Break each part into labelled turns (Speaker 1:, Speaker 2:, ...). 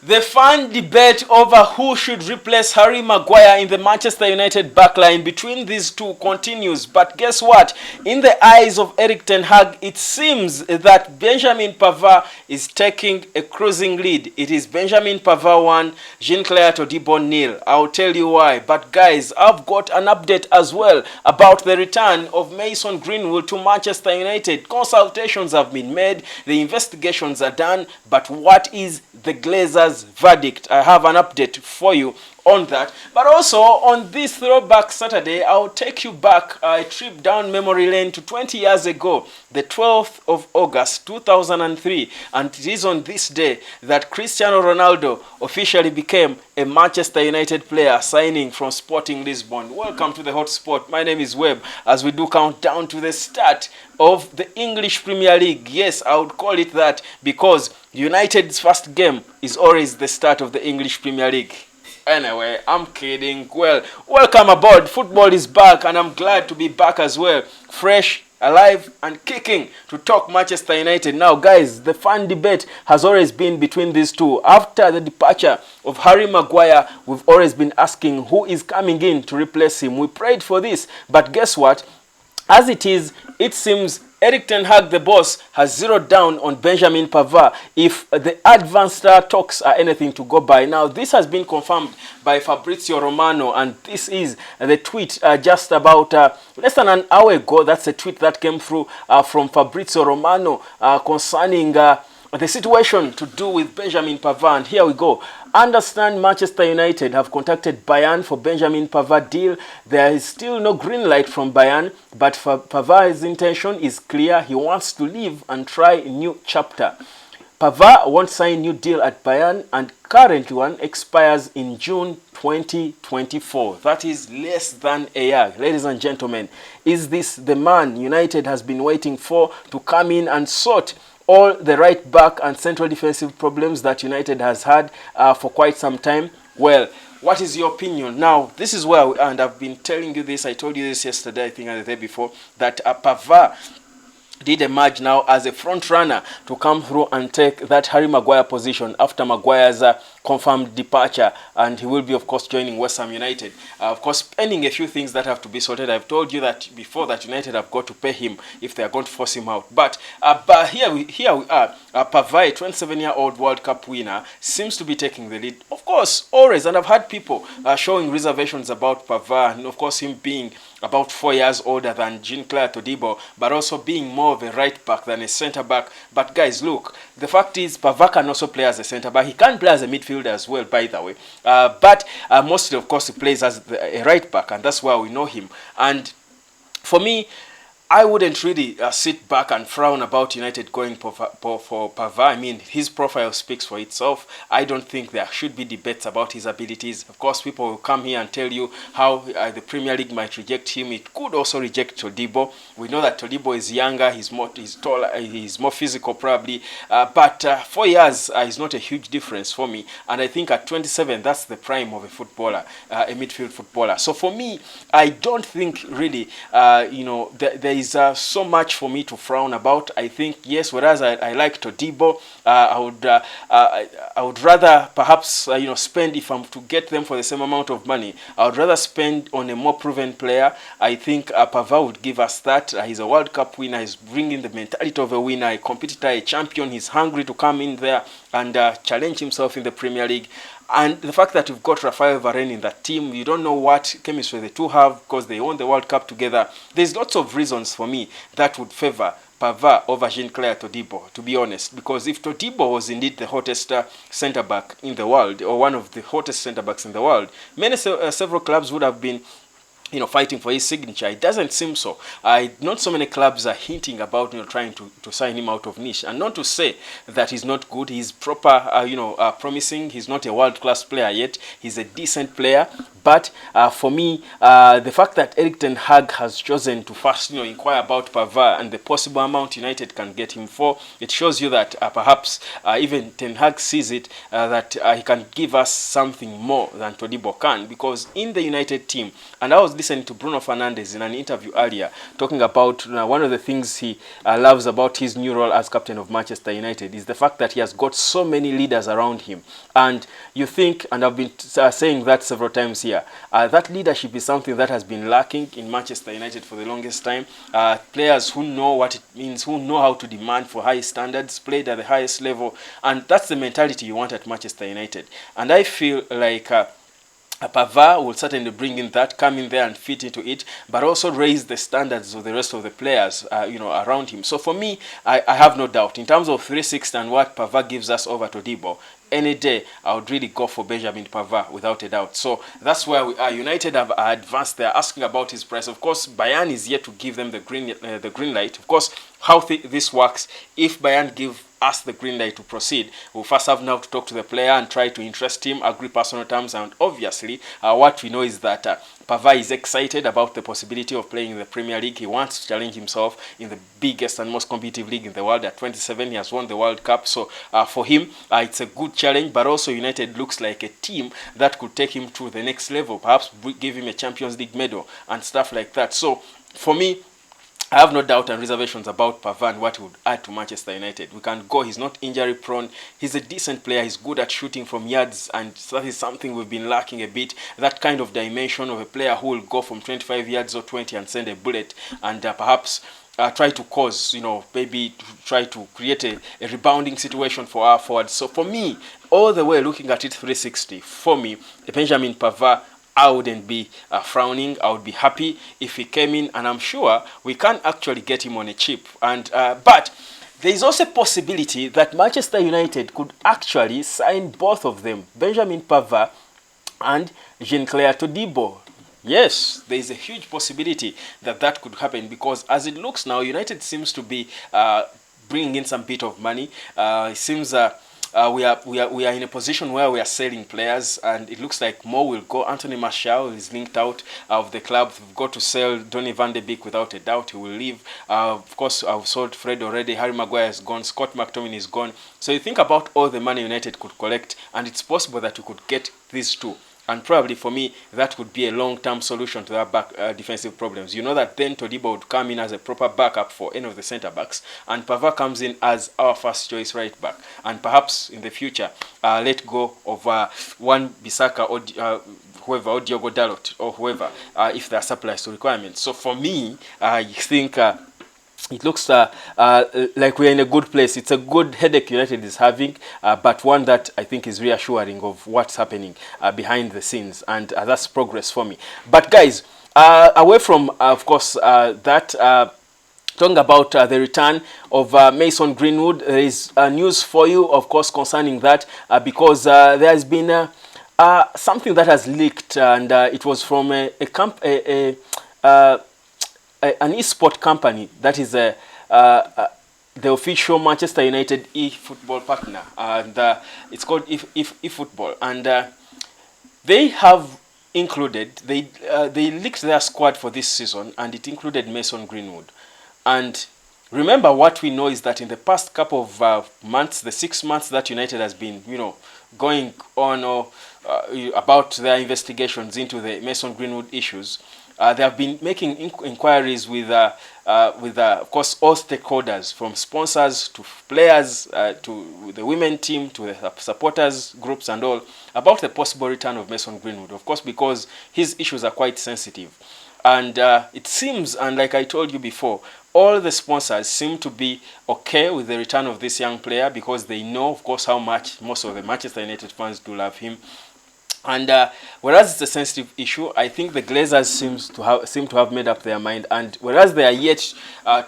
Speaker 1: The fan debate over who should replace Harry Maguire in the Manchester United backline between these two continues. But guess what? In the eyes of Erik ten Hag, it seems that Benjamin Pavard is taking a cruising lead. It is Benjamin Pavard 1, Jean-Claire Todibo 0. I'll tell you why. But guys, I've got an update as well about the return of Mason Greenwood to Manchester United. Consultations have been made, the investigations are done, but what is the Glazers' verdict? I have an update for you on that. But also on this Throwback Saturday, I'll take you back a trip down memory lane to 20 years ago, the 12th of August 2003, and it is on this day that Cristiano Ronaldo officially became a Manchester United player, signing from Sporting Lisbon. Welcome to the Hot Spot. My name is Webb, as we do count down to the start of the English Premier League. Yes, I would call it that because United's first game is always the start of the English Premier League. Anyway, I'm kidding. Well, welcome aboard. Football is back, and I'm glad to be back as well. Fresh, alive, and kicking to talk Manchester United. Now, guys, the fan debate has always been between these two. After the departure of Harry Maguire, we've always been asking who is coming in to replace him. We prayed for this, but guess what? As it is, it seems Erik ten Hag, the boss, has zeroed down on Benjamin Pavard if the advanced talks are anything to go by. Now, this has been confirmed by Fabrizio Romano, and this is the tweet just about less than an hour ago. That's a tweet that came through from Fabrizio Romano concerning the situation to do with Benjamin Pavard. And here we go. Understand Manchester United have contacted Bayern for Benjamin Pavard deal. There is still no green light from Bayern, but Pavard's intention is clear. He wants to leave and try a new chapter. Pavard won't sign new deal at Bayern, and current one expires in June 2024. That is less than a year. Ladies and gentlemen, is this the man United has been waiting for to come in and sort all the right back and central defensive problems that United has had for quite some time? Well, what is your opinion? Now, this is where, and I've been telling you this, I told you this yesterday, I think, and the day before, that Pavard did emerge now as a front runner to come through and take that Harry Maguire position after Maguire's confirmed departure, and he will be, of course, joining West Ham United. Of course, pending a few things that have to be sorted. I've told you that before, that United have got to pay him if they are going to force him out. But here we are. Pavard, 27-year-old World Cup winner, seems to be taking the lead. Of course, always, and I've had people showing reservations about Pavard, and of course him being about 4 years older than Jean-Claire Todibo, but also being more of a right back than a centre back. But guys, look, the fact is Pavard can also play as a centre back. He can play as a midfielder as well, by the way. But mostly, of course, he plays as a right back, and that's why we know him. And for me, I wouldn't really sit back and frown about United going for Pavard. I mean, his profile speaks for itself. I don't think there should be debates about his abilities. Of course, people will come here and tell you how the Premier League might reject him. It could also reject Todibo. We know that Todibo is younger, he's taller, he's more physical probably. But 4 years is not a huge difference for me. And I think at 27, that's the prime of a footballer, a midfield footballer. So for me, I don't think really, there is so much for me to frown about. I think, yes, whereas I like Todibo, I would rather perhaps spend, if I'm to get them for the same amount of money, I would rather spend on a more proven player. I think Pavard would give us that. He's a World Cup winner. He's bringing the mentality of a winner, a competitor, a champion. He's hungry to come in there and challenge himself in the Premier League. And the fact that you've got Rafael Varane in that team, you don't know what chemistry the two have because they won the World Cup together. There's lots of reasons for me that would favor Pavard over Jean-Claire Todibo, to be honest. Because if Todibo was indeed the hottest centre-back in the world, or one of the hottest centre-backs in the world, several clubs would have been fighting for his signature. It doesn't seem so. Not so many clubs are hinting about trying to sign him out of niche. And not to say that he's not good. He's proper, promising. He's not a world-class player yet. He's a decent player. But for me, the fact that Erik ten Hag has chosen to first, inquire about Pavard and the possible amount United can get him for, it shows you that perhaps even Ten Hag sees it that he can give us something more than Todibo can, because in the United team, and I was listening to Bruno Fernandes in an interview earlier talking about one of the things he loves about his new role as captain of Manchester United is the fact that he has got so many leaders around him. And you think, and I've been saying that several times here, that leadership is something that has been lacking in Manchester United for the longest time. Players who know what it means, who know how to demand for high standards, played at the highest level, and that's the mentality you want at Manchester United. And I feel like Pavard will certainly bring in that, come in there and fit into it, but also raise the standards of the rest of the players, around him. So for me, I have no doubt in terms of 360 and what Pavard gives us over Todibo. Any day, I would really go for Benjamin Pavard without a doubt. So that's where we are. United have advanced. They're asking about his price. Of course, Bayern is yet to give them the green light. Of course, how this works, if Bayern give us the green light to proceed, we'll first have now to talk to the player and try to interest him, agree personal terms, and obviously what we know is that Pavard is excited about the possibility of playing in the Premier League. He wants to challenge himself in the biggest and most competitive league in the world. At 27, he has won the World Cup. So for him, it's a good challenge, but also United looks like a team that could take him to the next level, perhaps give him a Champions League medal and stuff like that. So for me, I have no doubt and reservations about Pavard and what he would add to Manchester United. We can go. He's not injury prone. He's a decent player. He's good at shooting from yards, and that is something we've been lacking a bit. That kind of dimension of a player who will go from 25 yards or 20 and send a bullet, and perhaps try to cause, maybe try to create a rebounding situation for our forwards. So for me, all the way looking at it 360, for me, Benjamin Pavard, I wouldn't be frowning. I would be happy if he came in, and I'm sure we can actually get him on a cheap. And but there is also a possibility that Manchester United could actually sign both of them, Benjamin Pavard and Jean-Claire Todibo. Yes, there is a huge possibility that that could happen, because as it looks now, United seems to be bringing in some bit of money. It seems we are in a position where we are selling players, and it looks like more will go. Anthony Martial is linked out of the club. We've got to sell Donny van de Beek without a doubt. He will leave. Of course, I've sold Fred already. Harry Maguire is gone. Scott McTominay is gone. So you think about all the money United could collect, and it's possible that we could get these two. And probably for me, that would be a long-term solution to our back defensive problems. You know that then Todibo would come in as a proper backup for any of the centre-backs, and Pavard comes in as our first choice right-back. And perhaps in the future, let go of one Bissaka or whoever, or Diogo Dalot, or whoever, if there are supplies to requirements. So for me, I think it looks like we're in a good place. It's a good headache United is having, but one that I think is reassuring of what's happening behind the scenes, and that's progress for me. But guys, away from, of course, that, talking about the return of Mason Greenwood, there is news for you, of course, concerning that, because there has been something that has leaked, and it was from an esport company that is the official Manchester United e-football partner, and it's called eFootball, and they have included, they leaked their squad for this season, and it included Mason Greenwood. And remember, what we know is that in the past couple of months, the 6 months that United has been, going on about their investigations into the Mason Greenwood issues, they have been making inquiries with of course, all stakeholders, from sponsors to players to the women team to the supporters groups and all, about the possible return of Mason Greenwood. Of course, because his issues are quite sensitive. And it seems, and like I told you before, all the sponsors seem to be okay with the return of this young player, because they know, of course, how much most of the Manchester United fans do love him. And whereas it's a sensitive issue, I think the Glazers seem to have made up their mind. And whereas they are yet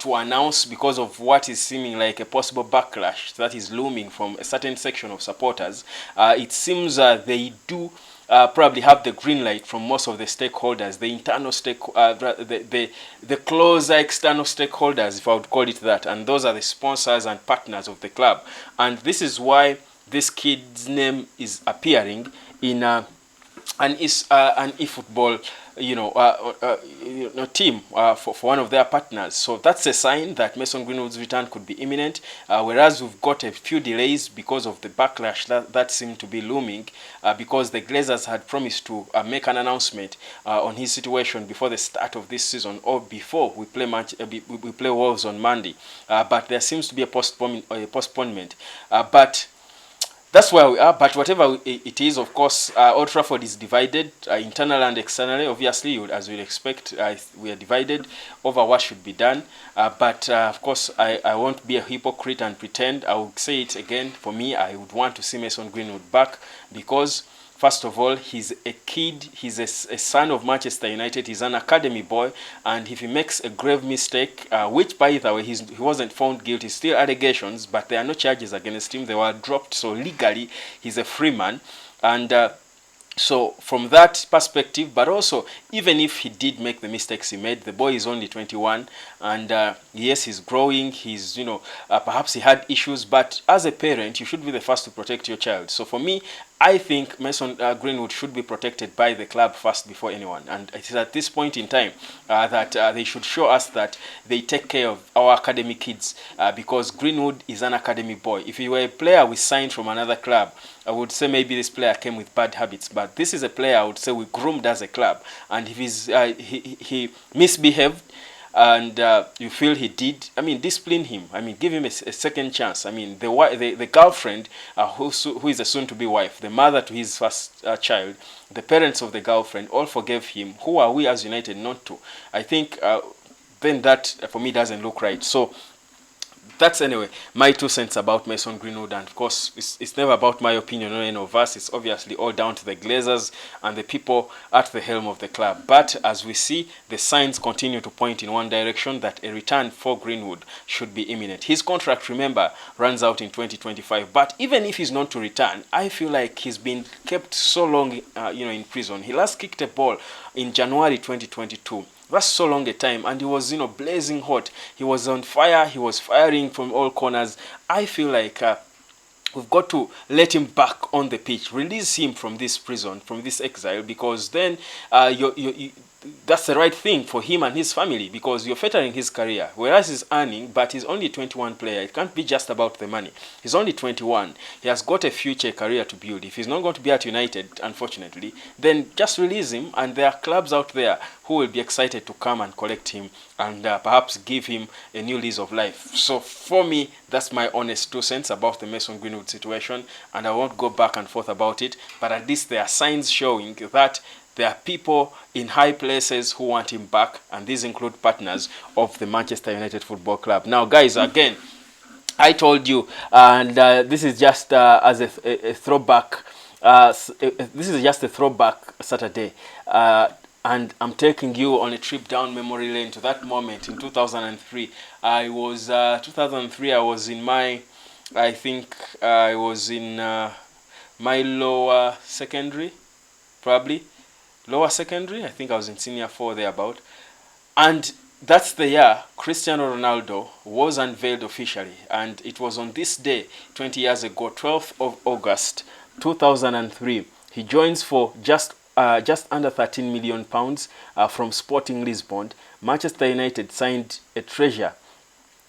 Speaker 1: to announce, because of what is seeming like a possible backlash that is looming from a certain section of supporters, it seems they do probably have the green light from most of the stakeholders, the internal the closer external stakeholders, if I would call it that, and those are the sponsors and partners of the club. And this is why this kid's name is appearing in an eFootball, team for one of their partners. So that's a sign that Mason Greenwood's return could be imminent. Whereas we've got a few delays because of the backlash that seemed to be looming, because the Glazers had promised to make an announcement on his situation before the start of this season, or before we play we play Wolves on Monday. But there seems to be a postponement. But that's where we are. But whatever it is, of course, Old Trafford is divided internally and externally. Obviously, as you'd expect, we are divided over what should be done. But of course, I won't be a hypocrite and pretend. I will say it again. For me, I would want to see Mason Greenwood back because, first of all, he's a kid. He's a son of Manchester United. He's an academy boy. And if he makes a grave mistake, which, by the way, he wasn't found guilty, still allegations, but there are no charges against him. They were dropped. So legally, he's a free man. And so from that perspective, but also, even if he did make the mistakes he made, the boy is only 21. And yes, he's growing. He's, perhaps he had issues. But as a parent, you should be the first to protect your child. So for me, I think Mason Greenwood should be protected by the club first before anyone. And it is at this point in time that they should show us that they take care of our academy kids, because Greenwood is an academy boy. If he were a player we signed from another club, I would say maybe this player came with bad habits. But this is a player I would say we groomed as a club. And if he misbehaved, and you feel he did, discipline him. Give him a second chance. The girlfriend, who is a soon-to-be wife, the mother to his first child, the parents of the girlfriend, all forgave him. Who are we as United not to? I think then that, for me, doesn't look right. So that's, anyway, my 2 cents about Mason Greenwood. And of course, it's never about my opinion or any of us. It's obviously all down to the Glazers and the people at the helm of the club. But as we see, the signs continue to point in one direction, that a return for Greenwood should be imminent. His contract, remember, runs out in 2025. But even if he's not to return, I feel like he's been kept so long in prison. He last kicked a ball in January 2022. That's so long a time, and he was, blazing hot. He was on fire. He was firing from all corners. I feel like we've got to let him back on the pitch, release him from this prison, from this exile, because then that's the right thing for him and his family, because you're fettering his career, whereas he's earning, but he's only 21 player. It can't be just about the money. He's only 21. He has got a future career to build. If he's not going to be at United, unfortunately, then just release him, and there are clubs out there who will be excited to come and collect him and perhaps give him a new lease of life. So for me, that's my honest 2 cents about the Mason Greenwood situation, and I won't go back and forth about it, but at least there are signs showing that there are people in high places who want him back, and these include partners of the Manchester United Football Club. Now, guys, again, I told you, and this is just as a throwback. This is just a throwback Saturday, and I'm taking you on a trip down memory lane to that moment in 2003. I was in my, I think I was in my lower secondary, probably. Lower secondary, I think I was in senior 4 thereabout. And that's the year Cristiano Ronaldo was unveiled officially. And it was on this day, 20 years ago, 12th of August, 2003. He joins for just under 13 million pounds from Sporting Lisbon. Manchester United signed a treasure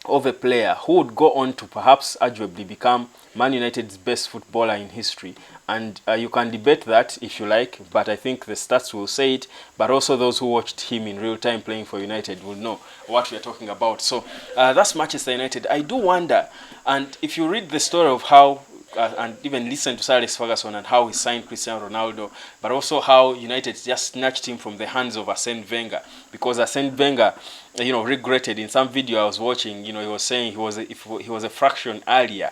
Speaker 1: of a player who would go on to perhaps arguably become Man United's best footballer in history. And you can debate that if you like, but I think the stats will say it. But also those who watched him in real time playing for United will know what we're talking about. So that's Manchester United. I do wonder, and if you read the story of how and even listen to Sir Alex Ferguson and how he signed Cristiano Ronaldo, but also how United just snatched him from the hands of Arsene Wenger, because Arsene Wenger, regretted in some video I was watching, he was saying if he was a fraction earlier,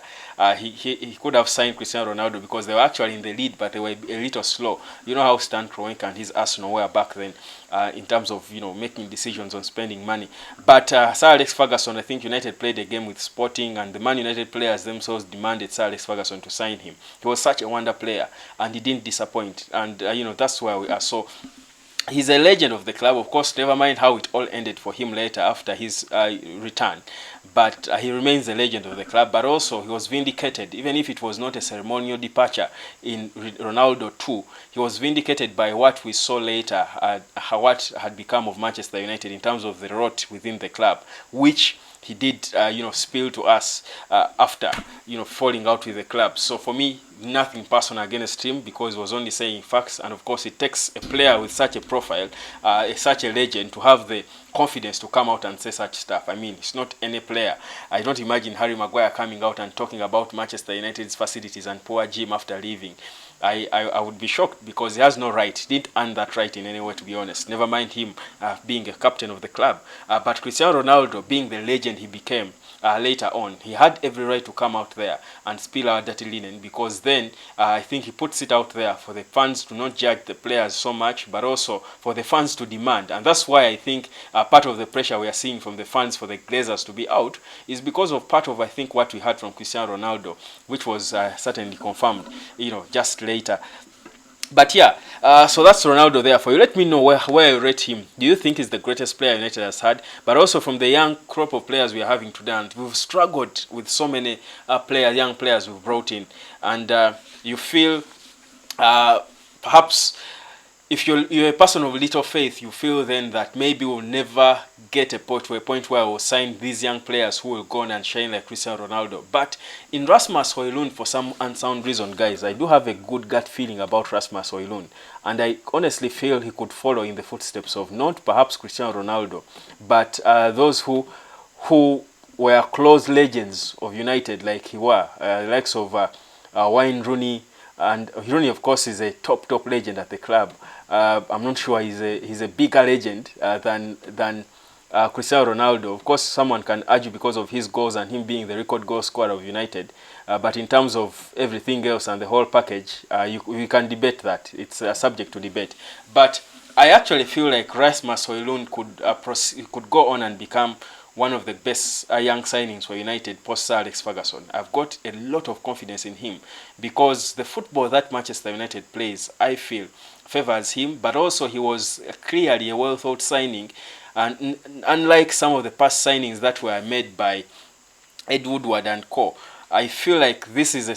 Speaker 1: he could have signed Cristiano Ronaldo, because they were actually in the lead, but they were a little slow. You know how Stan Kroenke and his Arsenal were back then, in terms of making decisions on spending money. But Sir Alex Ferguson, I think United played a game with Sporting, and the Man United players themselves demanded Sir Alex Ferguson to sign him. He was such a wonder player, and he didn't disappoint. And that's where we are. So he's a legend of the club, of course, never mind how it all ended for him later after his return. But he remains a legend of the club. But also, he was vindicated, even if it was not a ceremonial departure in Ronaldo too. He was vindicated by what we saw later, what had become of Manchester United in terms of the rot within the club, which he did, spill to us after, falling out with the club. So for me, nothing personal against him because he was only saying facts. And of course, it takes a player with such a profile, such a legend, to have the confidence to come out and say such stuff. I mean, it's not any player. I don't imagine Harry Maguire coming out and talking about Manchester United's facilities and poor gym after leaving. I would be shocked because he has no right. He didn't earn that right in any way, to be honest. Never mind him being a captain of the club. But Cristiano Ronaldo, being the legend he became later on, he had every right to come out there and spill our dirty linen, because then I think he puts it out there for the fans to not judge the players so much, but also for the fans to demand. And that's why I think part of the pressure we are seeing from the fans for the Glazers to be out is because of part of, I think, what we heard from Cristiano Ronaldo, which was certainly confirmed, just later. But yeah, so that's Ronaldo there for you. Let me know where you rate him. Do you think he's the greatest player United has had? But also from the young crop of players we are having today, and we've struggled with so many young players we've brought in. And you feel perhaps if you're a person of little faith, you feel then that maybe we'll never get to a point where we'll sign these young players who will go on and shine like Cristiano Ronaldo. But in Rasmus Højlund, for some unsound reason, guys, I do have a good gut feeling about Rasmus Højlund. And I honestly feel he could follow in the footsteps of not perhaps Cristiano Ronaldo, but those who were close legends of United, like he were, likes of Wayne Rooney. And Rooney, of course, is a top legend at the club. I'm not sure he's a bigger legend than Cristiano Ronaldo. Of course, someone can argue because of his goals and him being the record goal scorer of United. But in terms of everything else and the whole package, we can debate that. It's subject to debate. But I actually feel like Rasmus Højlund could go on and become one of the best young signings for United post Sir Alex Ferguson. I've got a lot of confidence in him because the football that Manchester United plays, I feel, favors him, but also he was clearly a well-thought signing. And unlike some of the past signings that were made by Ed Woodward and co, I feel like this is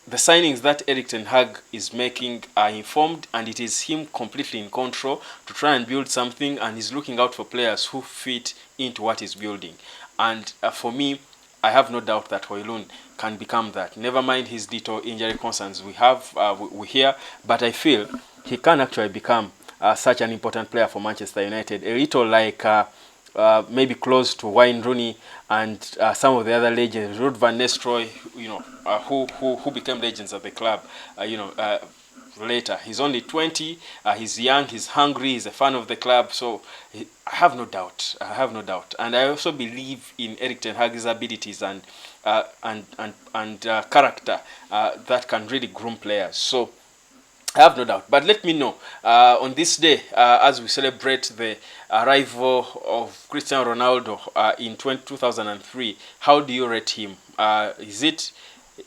Speaker 1: the signings that Erik ten Hag is making are informed, and it is him completely in control to try and build something, and he's looking out for players who fit into what he's building. And for me, I have no doubt that Højlund can become that. Never mind his little injury concerns we hear, but I feel he can actually become such an important player for Manchester United. A little like maybe close to Wayne Rooney and some of the other legends, Ruud van Nistelrooy, who became legends of the club, later. He's only 20, he's young, he's hungry, he's a fan of the club, so I have no doubt. And I also believe in Erik ten Hag's abilities and character that can really groom players. So I have no doubt. But let me know on this day, as we celebrate the arrival of Cristiano Ronaldo in 2003, how do you rate him?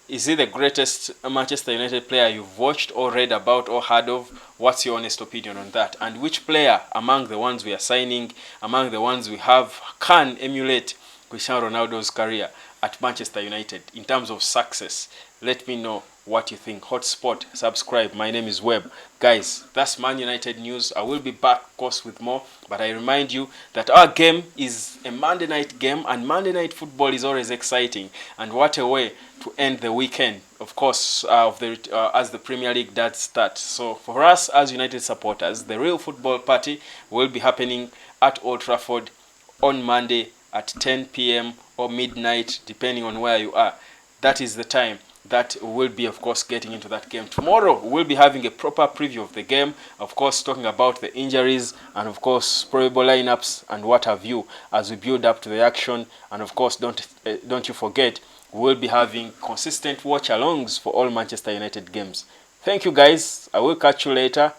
Speaker 1: Is he the greatest Manchester United player you've watched or read about or heard of? What's your honest opinion on that? And which player among the ones we are signing, among the ones we have, can emulate Cristiano Ronaldo's career at Manchester United in terms of success? Let me know what you think. Hotspot, subscribe. My name is Webb. Guys, that's Man United news. I will be back, of course, with more. But I remind you that our game is a Monday night game, and Monday night football is always exciting. And what a way to end the weekend, of course, as the Premier League does start. So for us as United supporters, the real football party will be happening at Old Trafford on Monday at 10 p.m. or midnight, depending on where you are. That is the time that will be, of course, getting into that game. Tomorrow, we'll be having a proper preview of the game, of course, talking about the injuries and, of course, probable lineups and what have you as we build up to the action. And, of course, don't you forget, we'll be having consistent watch-alongs for all Manchester United games. Thank you, guys. I will catch you later.